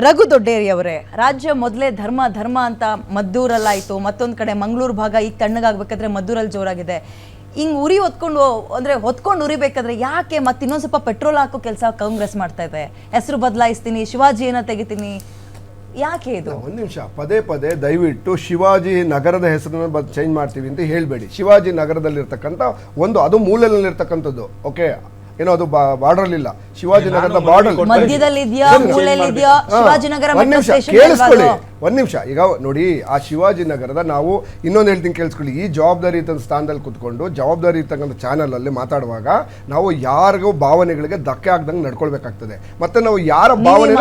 ರಘು ದೊಡ್ಡೇರಿ ಅವರೇ, ರಾಜ್ಯ ಮೊದಲೇ ಧರ್ಮ ಧರ್ಮ ಅಂತ ಮದ್ದೂರಲ್ಲಾಯಿತು, ಮತ್ತೊಂದು ಕಡೆ ಮಂಗಳೂರು ಭಾಗ ಈಗ ತಣ್ಣಗಾಗಬೇಕಾದ್ರೆ ಮದ್ದೂರಲ್ಲಿ ಜೋರಾಗಿದೆ. ಹಿಂಗೆ ಉರಿ ಹೊತ್ಕೊಂಡು ಉರಿಬೇಕಾದ್ರೆ ಯಾಕೆ ಮತ್ತೆ ಇನ್ನೊಂದು ಸ್ವಲ್ಪ ಪೆಟ್ರೋಲ್ ಹಾಕೋ ಕೆಲಸ ಕಾಂಗ್ರೆಸ್ ಮಾಡ್ತಾ ಇದೆ? ಹೆಸರು ಬದಲಾಯಿಸ್ತೀನಿ, ಶಿವಾಜಿಯನ್ನ ತೆಗಿತೀನಿ, ಯಾಕೆ ಇದು? ಒಂದು ನಿಮಿಷ, ಪದೇ ಪದೇ ದಯವಿಟ್ಟು ಶಿವಾಜಿ ನಗರದ ಹೆಸರನ್ನ ಚೇಂಜ್ ಮಾಡ್ತೀವಿ ಅಂತ ಹೇಳಬೇಡಿ. ಶಿವಾಜಿ ನಗರದಲ್ಲಿರ್ತಕ್ಕಂಥ ಅದು ಮೂಲದಲ್ಲಿರ್ತಕ್ಕಂಥದ್ದು, ಓಕೆ, ಏನೋ ಅದು ಬಾರ್ಡರ್ ಇಲ್ಲ, ಶಿವಾಜಿ ನಗರದ ಬಾರ್ಡರ್ ಕೇಳಿಸ್ಕೊಳ್ಳಿ. ಒಂದ್ ನಿಮಿಷ, ಈಗ ನೋಡಿ, ಆ ಶಿವಾಜಿ ನಗರದ ನಾವು ಇನ್ನೊಂದು ಹೇಳ್ತೀನಿ ಕೇಳಿಸ್ಕೊಳ್ಳಿ. ಈ ಜವಾಬ್ದಾರಿ ಸ್ಥಾನದಲ್ಲಿ ಕುತ್ಕೊಂಡು ಜವಾಬ್ದಾರಿ ಇರ್ತಕ್ಕಂಥ ಚಾನಲ್ ಅಲ್ಲಿ ಮಾತಾಡುವಾಗ ನಾವು ಯಾರಿಗೂ ಭಾವನೆಗಳಿಗೆ ಧಕ್ಕೆ ಆಗ್ದಂಗೆ ನಡ್ಕೊಳ್ಬೇಕಾಗ್ತದೆ. ಮತ್ತೆ ನಾವು ಯಾರ ಭಾವನೆ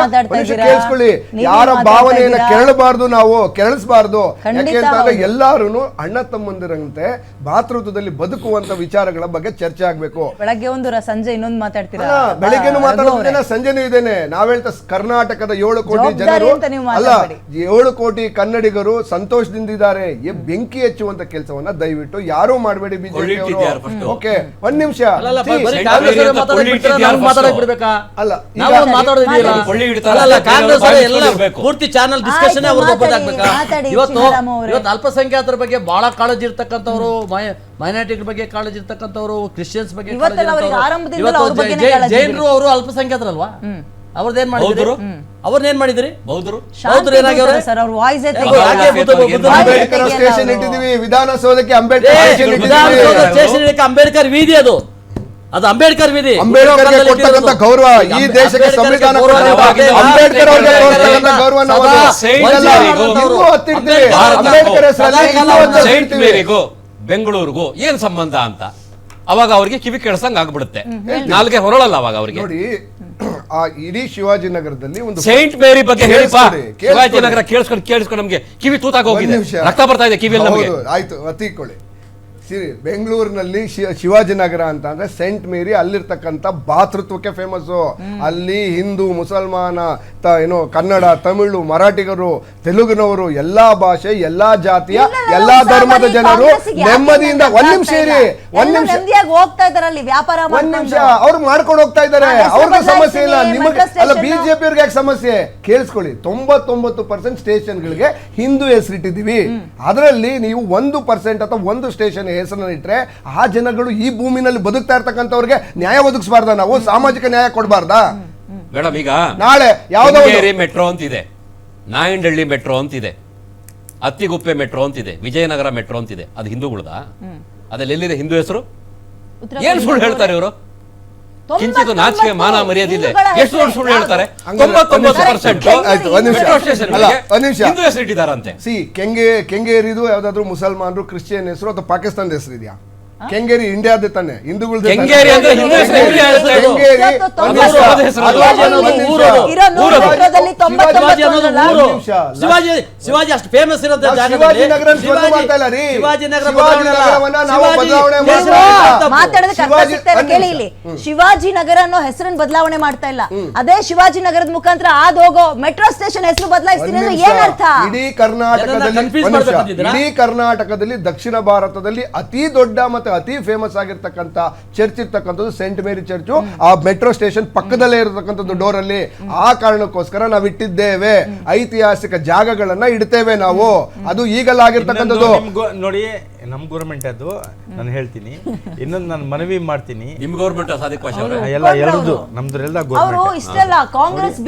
ಕೇಳಿಸ್ಕೊಳ್ಳಿ, ಯಾರ ಭಾವನೆಯನ್ನ ಕೆರಳಬಾರ್ದು, ನಾವು ಕೆರಳಿಸಬಾರ್ದು. ಯಾಕೆ ಅಂತಂದ್ರೆ ಎಲ್ಲಾರು ಅಣ್ಣ ತಮ್ಮಂದಿರಂತೆ ಭಾತೃತ್ವದಲ್ಲಿ ಬದುಕುವಂತ ವಿಚಾರಗಳ ಬಗ್ಗೆ ಚರ್ಚೆ ಆಗ್ಬೇಕು. ಬೆಳಗ್ಗೆ ಒಂದು ಸಂಜೆ ಇನ್ನೊಂದು ಮಾತಾಡ್ತೀರಾ? ಬೆಳಿಗ್ಗೆನು ಮಾತಾಡೋದೇನೆ, ಸಂಜೆನೂ ಇದೇನೆ. ನಾವ್ ಹೇಳ್ತಾ ಕರ್ನಾಟಕದ 7 ಕೋಟಿ ಜನರು ಅಲ್ಲ, 7 ಕೋಟಿ ಕನ್ನಡಿಗರು ಸಂತೋಷದಿಂದಿದ್ದಾರೆ. ಬೆಂಕಿ ಹಚ್ಚುವಂತ ಕೆಲಸವನ್ನ ದಯವಿಟ್ಟು ಯಾರು ಮಾಡಬೇಡಿ ಬಿಜೆಪಿ ಅವರು. ಓಕೆ, ಒಂದ್ ನಿಮಿಷ, ಪೂರ್ತಿ ಚಾನಲ್ ಡಿಸ್ಕಷನ್ ಇವತ್ತು ಅಲ್ಪಸಂಖ್ಯಾತರ ಬಗ್ಗೆ ಬಹಳ ಕಾಳಜಿ ಇರ್ತಕ್ಕಂಥವ್ರು, ಮೈನಾರಿಟಿಗಳ ಬಗ್ಗೆ ಕಾಳಜಿ ಇರ್ತಕ್ಕಂಥವ್ರು, ಕ್ರಿಶ್ಚಿಯನ್ಸ್ ಬಗ್ಗೆ ಜೈನರು ಅವರು ಅಲ್ಪಸಂಖ್ಯಾತರಲ್ವಾ? ಅವ್ರದ್ದೇನ್ ಮಾಡಿದ್ರು? ಅವ್ರನ್ನೇನ್ ಮಾಡಿದ್ರಿ? ಅಂಬೇಡ್ಕರ್ ವೀದಿ, ಅದು ಅಂಬೇಡ್ಕರ್ ವೀದಿ. ಅಂಬೇಡ್ಕರ್ ಗೌರವ ಈ ದೇಶಕ್ಕೆ ಸಂವಿಧಾನ ಅಂಬೇಡ್ಕರ್ ಗೌರವ. ಬೆಂಗಳೂರಿಗೂ ಏನ್ ಸಂಬಂಧ ಅಂತ ಅವಾಗ ಅವ್ರಿಗೆ ಕಿವಿ ಕೇಳಿಸಂಗ್ ಆಗ್ಬಿಡುತ್ತೆ, ನಾಲ್ಗೆ ಹೊರಳಲ್ಲ ಅವಾಗ ಅವ್ರಿಗೆ. ನೋಡಿ, ಆ ಇಡೀ ಶಿವಾಜಿನಗರದಲ್ಲಿ ಒಂದು ಸೈಂಟ್ ಮೇರಿ ಬಗ್ಗೆ ಹೇಳಿಪಾ. ಶಿವಾಜಿನಗರ ಕೇಳಿಸ್ಕೊಂಡು ನಮ್ಗೆ ಕಿವಿ ತೂತಾಗ ಹೋಗಿದೆ, ರಕ್ತ ಬರ್ತಾ ಇದೆ ಕಿವಿಯಲ್ಲಿ. ಆಯ್ತು, ಅತಿಕೊಳ್ಳಿ. ಬೆಂಗಳೂರಿನಲ್ಲಿ ಶಿವಾಜಿನಗರ ಅಂತ ಅಂದ್ರೆ ಸೆಂಟ್ ಮೇರಿ, ಅಲ್ಲಿರ್ತಕ್ಕಂಥ ಭಾತೃತ್ವಕ್ಕೆ ಫೇಮಸ್. ಅಲ್ಲಿ ಹಿಂದೂ, ಮುಸಲ್ಮಾನ, ಏನೋ ಕನ್ನಡ, ತಮಿಳು, ಮರಾಠಿಗರು, ತೆಲುಗಿನವರು, ಎಲ್ಲಾ ಭಾಷೆ, ಎಲ್ಲಾ ಜಾತಿಯ, ಎಲ್ಲಾ ಧರ್ಮದ ಜನರು ನೆಮ್ಮದಿಯಿಂದ ಒಂದ್ ನಿಮಿಷ ಅವ್ರು ಮಾಡ್ಕೊಂಡು ಹೋಗ್ತಾ ಇದ್ದಾರೆ. ಅವ್ರಿಗೆ ಸಮಸ್ಯೆ ಇಲ್ಲ, ನಿಮಗೆ ಅಲ್ಲ, ಬಿಜೆಪಿ ಅವ್ರಿಗೆ ಯಾಕೆ ಸಮಸ್ಯೆ? ಕೇಳಿಸ್ಕೊಳ್ಳಿ, 99% ಸ್ಟೇಷನ್ಗಳಿಗೆ ಹಿಂದೂ ಹೆಸರಿಟ್ಟಿದೀವಿ. ಅದರಲ್ಲಿ ನೀವು 1% ಅಥವಾ 1 ಸ್ಟೇಷನ್ ಹೆಸರನ್ನ ಇಟ್ರೆ ಆ ಜನಗಳು ಈ ಭೂಮಿನಲ್ಲಿ ಬದುಕ್ತಾ ಇರ್ತಕ್ಕಂಥವ್ರಿಗೆ ನ್ಯಾಯ ಒದಗಿಸಬಾರ್ದ? ನಾವು ಸಾಮಾಜಿಕ ನ್ಯಾಯ ಕೊಡಬಾರ್ದಾ? ಮೇಡಮ್, ಈಗ ನಾಳೆ ಯಾವ್ದೋ ಮೆಟ್ರೋ ಅಂತಿದೆ, ನಾಯಂಡಹಳ್ಳಿ ಮೆಟ್ರೋ ಅಂತಿದೆ, ಅತ್ತಿಗುಪ್ಪೆ ಮೆಟ್ರೋ ಅಂತಿದೆ, ವಿಜಯನಗರ ಮೆಟ್ರೋ ಅಂತಿದೆ. ಅದು ಹಿಂದೂಗಳದ? ಅದ್ರಲ್ಲಿ ಎಲ್ಲಿದೆ ಹಿಂದೂ ಹೆಸರು? ಏನ್ ಸುಳ್ಳು ಹೇಳ್ತಾರೆ ಇವರು? ಕಿಂಚಿತು ನಾಚಿಕೆ ಮಾನ ಮರ್ಯಾದಿದೆ. ಎಷ್ಟು ದೊಡ್ಡ ಸುಳ್ಳು ಹೇಳ್ತಾರೆ? 99% ಹಿಂದೂ ಹೆಸರು ಇಟ್ಟಿದ್ದಾರಂತೆ. ಕೆಂಗೇರಿದು ಯಾವ್ದಾದ್ರು ಮುಸಲ್ಮಾನರು, ಕ್ರಿಶ್ಚಿಯನ್ ಹೆಸರು ಅಥವಾ ಪಾಕಿಸ್ತಾನದ ಹೆಸರು ಇದೆಯಾ? ಕೆಂಗೇರಿ ಇಂಡಿಯಾದ ತಾನೆ, ಹಿಂದೂಗಳು. ಶಿವಾಜಿ ಅಷ್ಟು ಫೇಮಸ್ ಇರೋದು ಶಿವಾಜಿನಗರ ಅನ್ನೋ ಹೆಸರನ್ನು ಬದಲಾವಣೆ ಮಾಡ್ತಾ ಇಲ್ಲ. ಅದೇ ಶಿವಾಜಿನಗರದ ಮುಖಾಂತರ ಆದ್ ಹೋಗೋ ಮೆಟ್ರೋ ಸ್ಟೇಷನ್ ಹೆಸರು ಬದಲಾಯಿಸ್ತೀನಿ ಅಂದ್ರೆ ಏನರ್ಥ? ಇಡೀ ಕರ್ನಾಟಕದಲ್ಲಿ ದಕ್ಷಿಣ ಭಾರತದಲ್ಲಿ ಅತಿ ದೊಡ್ಡ ಮತ್ತೆ ಅತಿ ಫೇಮಸ್ ಆಗಿರ್ತಕ್ಕಂಥ ಚರ್ಚ್ ಇರ್ತಕ್ಕಂಥದ್ದು ಸೆಂಟ್ ಮೇರಿ ಚರ್ಚು. ಆ ಮೆಟ್ರೋ ಸ್ಟೇಷನ್ ಪಕ್ಕದಲ್ಲೇ ಇರತಕ್ಕಂಥದ್ದು ಡೋರ್ ಅಲ್ಲಿ. ಆ ಕಾರಣಕ್ಕೋಸ್ಕರ ನಾವು ಇಟ್ಟಿದ್ದೇವೆ, ಐತಿಹಾಸಿಕ ಜಾಗಗಳನ್ನ ಇಡ್ತೇವೆ ನಾವು. ಅದು ಈಗಲ್ಲ ಆಗಿರ್ತಕ್ಕಂಥದ್ದು. ನೋಡಿ, ನಮ್ ಗೌರ್ಮೆಂಟ್ ಅದು ನಾನು ಹೇಳ್ತೀನಿ. ಇನ್ನೊಂದು ನಾನು ಮನವಿ ಮಾಡ್ತೀನಿ, ನಿಮ್ ಗೌರ್ಮೆಂಟ್ ಎಲ್ಲ ಎರಡದು ನಮ್ದ್ರೆಲ್ಲ ಗೌರ್ಮೆಂಟ್ ಇಷ್ಟೆಲ್ಲ ಕಾಂಗ್ರೆಸ್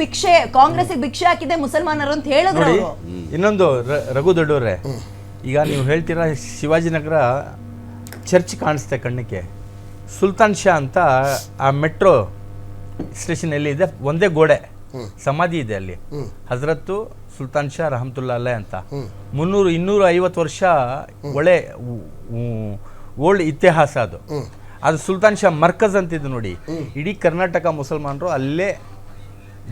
ಭಿಕ್ಷೆ ಹಾಕಿದೆ ಮುಸಲ್ಮಾನರು ಅಂತ ಹೇಳಿದ್ರು. ಇನ್ನೊಂದು ರಘು ದೊಡ್ಡವ್ರೆ, ಈಗ ನೀವು ಹೇಳ್ತೀರಾ ಶಿವಾಜಿನಗರ ಚರ್ಚ್ ಕಾಣಿಸ್ತೆ ಕಣ್ಣಿಗೆ. ಸುಲ್ತಾನ್ ಶಾ ಅಂತ ಆ ಮೆಟ್ರೋ ಸ್ಟೇಷನ್ ಎಲ್ಲಿ ಇದೆ, ಒಂದೇ ಗೋಡೆ, ಸಮಾಧಿ ಇದೆ ಅಲ್ಲಿ. ಹಜರತ್ತು ಸುಲ್ತಾನ್ ಶಾ ರಹಮತುಲ್ಲಾ ಅಲೈ ಅಂತ 250 ವರ್ಷ ಒಳ್ಳೆ ಓಲ್ಡ್ ಇತಿಹಾಸ ಅದು. ಅದು ಸುಲ್ತಾನ್ ಶಾ ಮರ್ಕಜ್ ಅಂತಿದ್ದು ನೋಡಿ. ಇಡೀ ಕರ್ನಾಟಕ ಮುಸಲ್ಮಾನರು ಅಲ್ಲೇ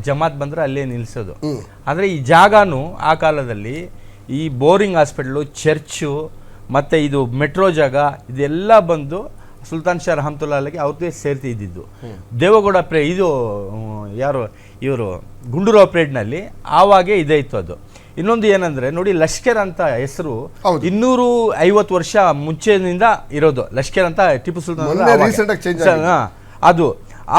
ಜಮಾತ್ ಬಂದ್ರೆ ಅಲ್ಲೇ ನಿಲ್ಸೋದು. ಆದರೆ ಈ ಜಾಗನೂ ಆ ಕಾಲದಲ್ಲಿ ಈ ಬೋರಿಂಗ್ ಹಾಸ್ಪಿಟ್ಲು, ಚರ್ಚು ಮತ್ತು ಇದು ಮೆಟ್ರೋ ಜಾಗ ಇದೆಲ್ಲ ಬಂದು ಸುಲ್ತಾನ್ ಶಾ ರಹಮತುಲ್ಲಾ ಅಲ್ಲಿಗೆ ಅವ್ರದ್ದೇ ಸೇರ್ತಿ ಇದ್ದಿದ್ದು. ದೇವೇಗೌಡ ಇದು ಯಾರು ಇವರು ಗುಂಡೂರಾವ್ ಪರೇಡ್ನಲ್ಲಿ ಆವಾಗೇ ಇದೇ ಇತ್ತು ಅದು. ಇನ್ನೊಂದು ಏನಂದರೆ ನೋಡಿ, ಲಷ್ಕರ್ ಅಂತ ಹೆಸರು 250 ವರ್ಷ ಮುಂಚೆನಿಂದ ಇರೋದು. ಲಷ್ಕರ್ ಅಂತ ಟಿಪ್ಪು ಸುಲ್ತಾನ್ ಅದು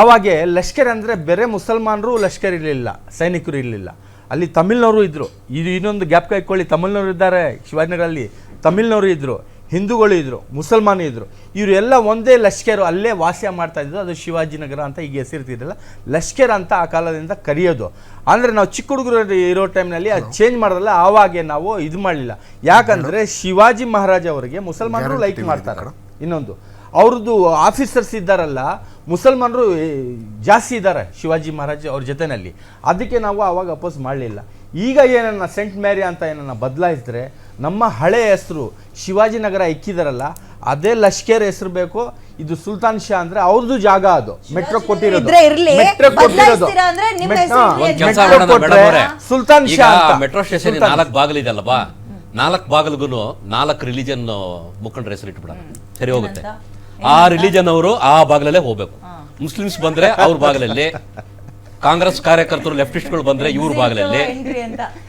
ಆವಾಗೆ ಲಷ್ಕರ್ ಅಂದರೆ ಬೇರೆ ಮುಸಲ್ಮಾನರು ಲಷ್ಕರ್ ಇರಲಿಲ್ಲ, ಸೈನಿಕರು ಇರಲಿಲ್ಲ, ಅಲ್ಲಿ ತಮಿಳ್ನವರು ಇದ್ದರು. ಇದು ಇನ್ನೊಂದು ಗ್ಯಾಪ್ ಇಟ್ಕೊಳ್ಳಿ, ತಮಿಳ್ನವರು ಇದ್ದಾರೆ ಶಿವಾಜಿನಗರಲ್ಲಿ, ತಮಿಳ್ನವರು ಇದ್ದರು, ಹಿಂದೂಗಳು ಇದ್ದರು, ಮುಸಲ್ಮಾನ ಇದ್ದರು. ಇವರು ಎಲ್ಲ ಒಂದೇ ಲಷ್ಕರು ಅಲ್ಲೇ ವಾಸ ಮಾಡ್ತಾ ಇದ್ರು. ಅದು ಶಿವಾಜಿನಗರ ಅಂತ ಈಗ ಹೆಸರಿರ್ತಿರಲಿಲ್ಲ, ಲಷ್ಕರ್ ಅಂತ ಆ ಕಾಲದಿಂದ ಕರೆಯೋದು. ಅಂದರೆ ನಾವು ಚಿಕ್ಕ ಹುಡುಗರು ಇರೋ ಟೈಮ್ನಲ್ಲಿ ಅದು ಚೇಂಜ್ ಮಾಡೋದಲ್ಲ. ಆವಾಗೆ ನಾವು ಇದು ಮಾಡಲಿಲ್ಲ. ಯಾಕಂದರೆ ಶಿವಾಜಿ ಮಹಾರಾಜ್ ಅವರಿಗೆ ಮುಸಲ್ಮಾನರು ಲೈಕ್ ಮಾಡ್ತಾರೆ. ಇನ್ನೊಂದು ಅವ್ರದ್ದು ಆಫೀಸರ್ಸ್ ಇದ್ದಾರಲ್ಲ ಮುಸಲ್ಮಾನರು ಜಾಸ್ತಿ ಇದ್ದಾರೆ ಶಿವಾಜಿ ಮಹಾರಾಜ್ ಅವ್ರ ಜೊತೆಯಲ್ಲಿ. ಅದಕ್ಕೆ ನಾವು ಆವಾಗ ಅಪೋಸ್ ಮಾಡಲಿಲ್ಲ. ಈಗ ಏನನ್ನ ಸೆಂಟ್ ಮ್ಯಾರಿ ಅಂತ ಏನನ್ನ ಬದಲಾಯಿಸಿದ್ರೆ ನಮ್ಮ ಹಳೆ ಹೆಸರು ಶಿವಾಜಿನಗರ ಇಕ್ಕಿದಾರಲ್ಲ ಅದೇ ಲಷ್ಕರ್ ಹೆಸರು ಬೇಕು. ಇದು ಸುಲ್ತಾನ್ ಶಾ ಅಂದ್ರೆ ಅವ್ರದ್ದು ಜಾಗ, ಅದು ಮೆಟ್ರೋ ಕೊಟ್ಟಿರೋದು. ಸುಲ್ತಾನ್ ಶಾ ಮೆಟ್ರೋ ಸ್ಟೇಷನ್ 4 ಬಾಗಿಲಿದೆ ಅಲ್ಲವಾ, 4 ಬಾಗಿಲಿಗೂ 4 ರಿಲಿಜನ್ ಮುಖಂಡರ ಹೆಸರು ಇಟ್ಬಿಡ ಸರಿ ಹೋಗುತ್ತೆ. ಆ ರಿಲಿಜನ್ ಅವರು ಆ ಬಾಗಿಲಲ್ಲೇ ಹೋಗ್ಬೇಕು. ಮುಸ್ಲಿಮ್ಸ್ ಬಂದ್ರೆ ಅವ್ರ ಬಾಗಿಲಲ್ಲಿ, ಕಾಂಗ್ರೆಸ್ ಕಾರ್ಯಕರ್ತರು ಲೆಫ್ಟಿಸ್ಟ್ಗಳು ಬಂದ್ರೆ ಇವ್ರ ಬಾಗಿಲಲ್ಲಿ,